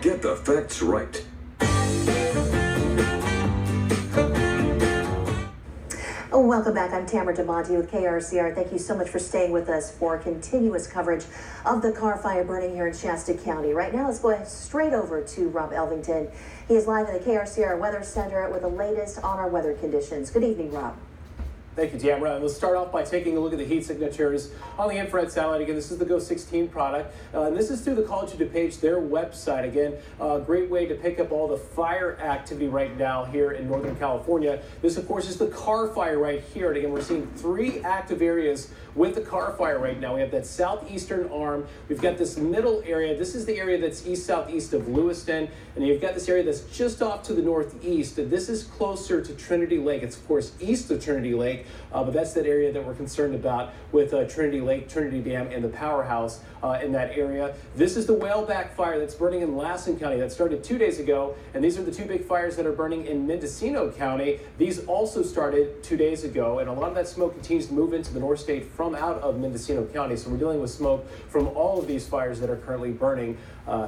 Get the facts right. Welcome back. I'm Tamara DeMonte with KRCR. Thank you so much for staying with us for continuous coverage of the Carr fire burning here in Shasta County. Right now, let's go straight over to Rob Elvington. He is live in the KRCR Weather Center with the latest on our weather conditions. Good evening, Rob. Thank you, Tamara. We'll start off by taking a look at the heat signatures on the infrared satellite. Again, this is the GO16 product, and this is through the College of DuPage, their website. Again, a great way to pick up all the fire activity right now here in Northern California. This, of course, is the Carr fire right here. And again, we're seeing 3 active areas with the Carr fire right now. We have that southeastern arm. We've got this middle area. This is the area that's east-southeast of Lewiston. And you've got this area that's just off to the northeast. This is closer to Trinity Lake. It's, of course, east of Trinity Lake. But that's that area that we're concerned about with Trinity Lake, Trinity Dam, and the powerhouse in that area. This is the Whaleback fire that's burning in Lassen County. That started 2 days ago, and these are the 2 big fires that are burning in Mendocino County. These also started 2 days ago, and a lot of that smoke continues to move into the North State from out of Mendocino County. So we're dealing with smoke from all of these fires that are currently burning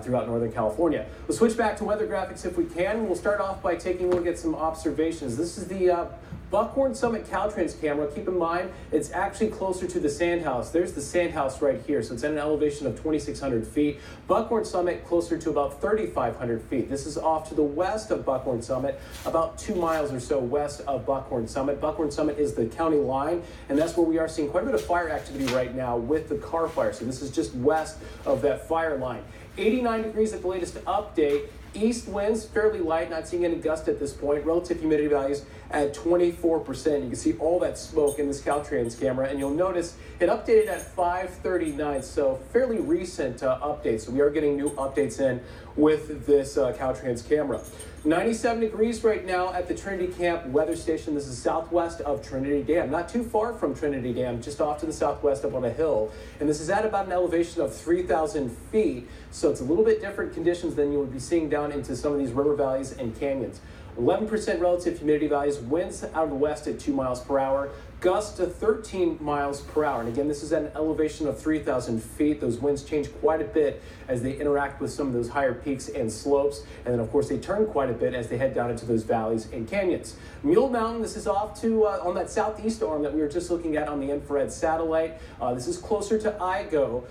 throughout Northern California. We'll switch back to weather graphics if we can. We'll start off by taking a look at some observations. This is the Buckhorn Summit Caltrans camera. Keep in mind, it's actually closer to the Sandhouse. There's the Sandhouse right here. So it's at an elevation of 2,600 feet. Buckhorn Summit closer to about 3,500 feet. This is off to the west of Buckhorn Summit, about 2 miles or so west of Buckhorn Summit. Buckhorn Summit is the county line, and that's where we are seeing quite a bit of fire activity right now with the Carr fire. So this is just west of that fire line. 89 degrees at the latest update. East winds fairly light, not seeing any gust at this point. Relative humidity values at 24%. You can see all that smoke in this Caltrans camera, and you'll notice it updated at 5:39, so fairly recent update. So we are getting new updates in with this Caltrans camera. 97 degrees right now at the Trinity Camp weather station. This is southwest of Trinity Dam, not too far from Trinity Dam, just off to the southwest up on a hill. And this is at about an elevation of 3,000 feet. So it's a little bit different conditions than you would be seeing down into some of these river valleys and canyons. 11% relative humidity values, winds out of the west at 2 miles per hour, gusts to 13 miles per hour. And again, this is at an elevation of 3,000 feet. Those winds change quite a bit as they interact with some of those higher peaks and slopes. And then, of course, they turn quite a bit as they head down into those valleys and canyons. Mule Mountain, this is off to on that southeast arm that we were just looking at on the infrared satellite. This is closer to Igo.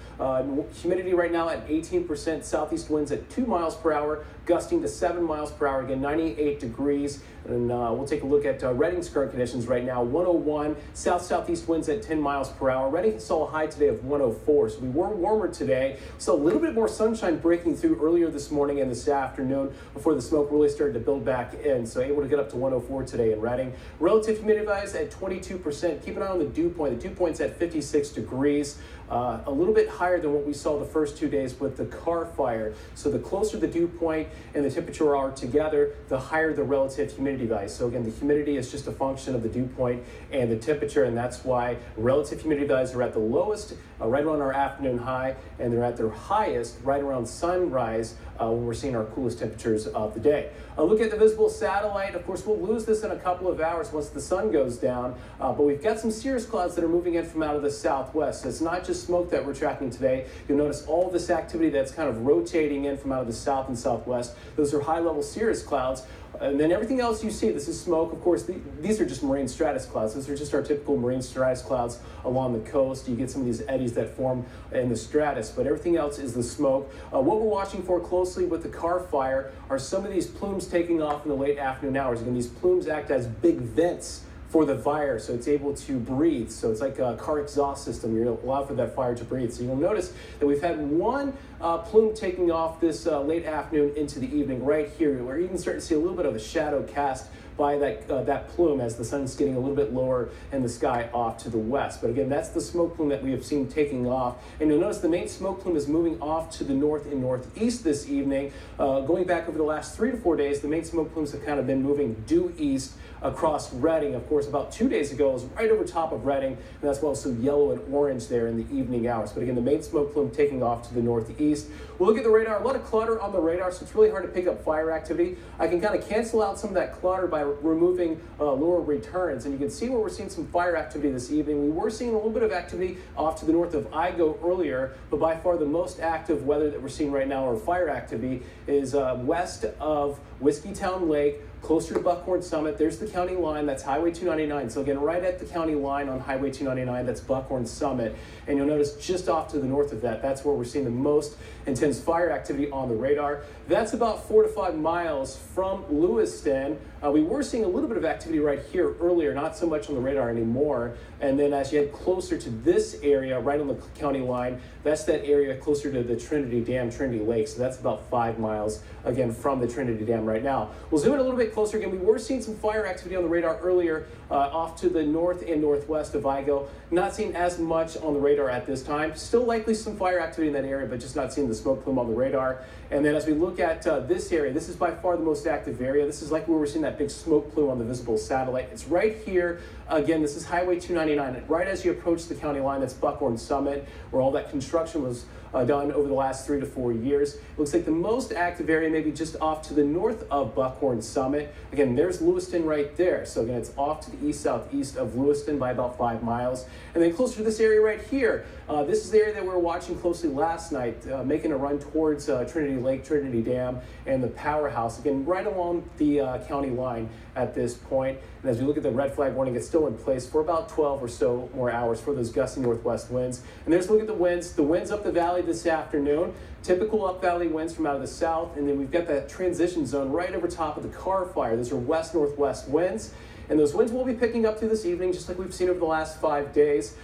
Humidity right now at 18%, southeast winds at 2 miles per hour, gusting to 7 miles per hour, again, 98 degrees. And we'll take a look at Redding's current conditions right now. 101, south-southeast winds at 10 miles per hour. Redding saw a high today of 104, so we were warmer today. So a little bit more sunshine breaking through earlier this morning and this afternoon before the smoke really started to build back in. So able to get up to 104 today in Redding. Relative humidity values at 22%. Keep an eye on the dew point. The dew point's at 56 degrees. A little bit higher than what we saw the first 2 days with the Carr fire. So the closer the dew point and the temperature are together, the higher the relative humidity value. So again, the humidity is just a function of the dew point and the temperature, and that's why relative humidity values are at the lowest right around our afternoon high, and they're at their highest right around sunrise when we're seeing our coolest temperatures of the day. A look at the visible satellite. Of course, we'll lose this in a couple of hours once the sun goes down, but we've got some cirrus clouds that are moving in from out of the southwest. So it's not just smoke that we're tracking today. You'll notice all this activity that's kind of rotating in from out of the south and southwest. Those are high-level cirrus clouds. And then everything else you see, this is smoke. Of course, these are just marine stratus clouds. These are just our typical marine stratus clouds along the coast. You get some of these eddies that form in the stratus, but everything else is the smoke. What we're watching for closely with the Carr fire are some of these plumes taking off in the late afternoon hours. Again, these plumes act as big vents for the fire, so it's able to breathe. So it's like a car exhaust system. You're allowed for that fire to breathe. So you'll notice that we've had one plume taking off this late afternoon into the evening right here, where you can start to see a little bit of a shadow cast by that plume as the sun's getting a little bit lower in the sky off to the west. But again, that's the smoke plume that we have seen taking off. And you'll notice the main smoke plume is moving off to the north and northeast this evening. Going back over the last 3 to 4 days, the main smoke plumes have kind of been moving due east across Redding. Of course, about 2 days ago, it was right over top of Redding, and that's also yellow and orange there in the evening hours. But again, the main smoke plume taking off to the northeast. northeast. We'll look at the radar. A lot of clutter on the radar, so it's really hard to pick up fire activity. I can kind of cancel out some of that clutter by removing lower returns, and you can see where we're seeing some fire activity this evening. We were seeing a little bit of activity off to the north of Igo earlier, but by far the most active weather that we're seeing right now, or fire activity, is west of Whiskeytown Lake, closer to Buckhorn Summit. There's the county line. That's Highway 299. So again, right at the county line on Highway 299, that's Buckhorn Summit. And you'll notice just off to the north of that, that's where we're seeing the most intense fire activity on the radar. That's about 4 to 5 miles from Lewiston. We were seeing a little bit of activity right here earlier, not so much on the radar anymore. And then as you head closer to this area, right on the county line, that's that area closer to the Trinity Dam, Trinity Lake. So that's about 5 miles, again, from the Trinity Dam right now. We'll zoom in a little bit closer. Again, we were seeing some fire activity on the radar earlier off to the north and northwest of Igo. Not seeing as much on the radar at this time. Still likely some fire activity in that area, but just not seeing the smoke plume on the radar. And then as we look at this area, this is by far the most active area. This is like where we're seeing that big smoke plume on the visible satellite. It's right here. Again, this is Highway 299. Right as you approach the county line, that's Buckhorn Summit, where all that construction was done over the last 3 to 4 years. It looks like the most active area maybe just off to the north of Buckhorn Summit. Again, there's Lewiston right there. So again, it's off to the east-southeast of Lewiston by about 5 miles. And then closer to this area right here, this is the area that we were watching closely last night, making a run towards Trinity Lake, Trinity Dam, and the powerhouse. Again, right along the county line at this point. And as we look at the red flag warning, it's still in place for about 12 or so more hours for those gusty northwest winds. And there's a look at the winds. The winds up the valley this afternoon, typical up valley winds from out of the south. And then we've got that transition zone right over top of the Carr fire. Those are west-northwest winds. And those winds will be picking up through this evening, just like we've seen over the last 5 days.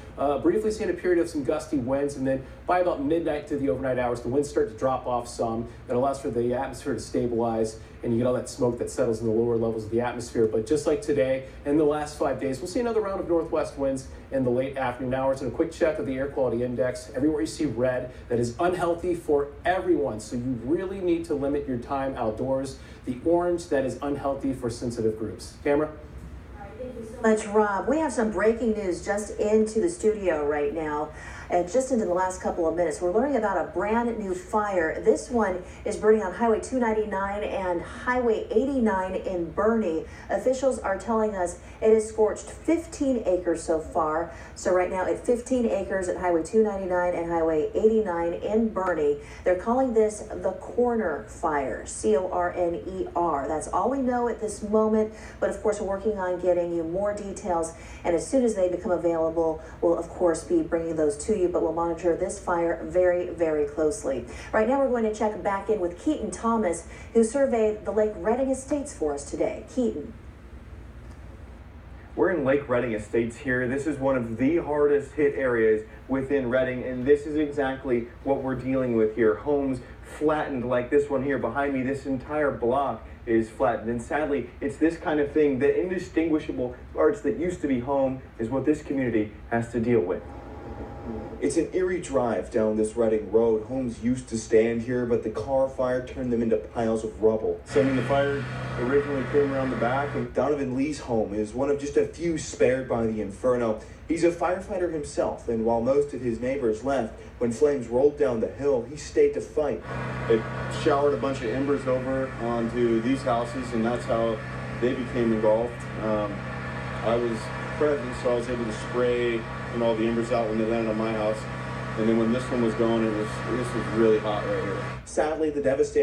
Briefly seeing a period of some gusty winds, and then by about midnight to the overnight hours, the winds start to drop off some. That allows for the atmosphere to stabilize, and you get all that smoke that settles in the lower levels of the atmosphere. But just like today, in the last 5 days, we'll see another round of northwest winds in the late afternoon hours. And a quick check of the air quality index. Everywhere you see red, that is unhealthy for everyone. So you really need to limit your time outdoors. The orange, that is unhealthy for sensitive groups. Camera? Thank you so much, Rob. We have some breaking news just into the studio right now. And just into the last couple of minutes, we're learning about a brand new fire. This one is burning on Highway 299 and Highway 89 in Bernie. Officials are telling us it has scorched 15 acres so far. So right now at 15 acres at Highway 299 and Highway 89 in Bernie. They're calling this the Corner Fire, C-O-R-N-E-R. That's all we know at this moment. But of course, we're working on getting you more details. And as soon as they become available, we'll of course be bringing those to you. But we'll monitor this fire very, very closely. Right now, we're going to check back in with Keaton Thomas, who surveyed the Lake Redding Estates for us today. Keaton. We're in Lake Redding Estates here. This is one of the hardest hit areas within Redding, and this is exactly what we're dealing with here. Homes flattened like this one here behind me. This entire block is flattened, and sadly, it's this kind of thing. The indistinguishable parts that used to be home is what this community has to deal with. It's an eerie drive down this Redding road. Homes used to stand here, but the Carr fire turned them into piles of rubble. Sending the fire originally came around the back. And Donovan Lee's home is one of just a few spared by the inferno. He's a firefighter himself, and while most of his neighbors left, when flames rolled down the hill, he stayed to fight. it showered a bunch of embers over onto these houses, and that's how they became engulfed. I was present, so I was able to spray all the embers out when they landed on my house. And then when this one was going, this was really hot right here. Sadly, the devastation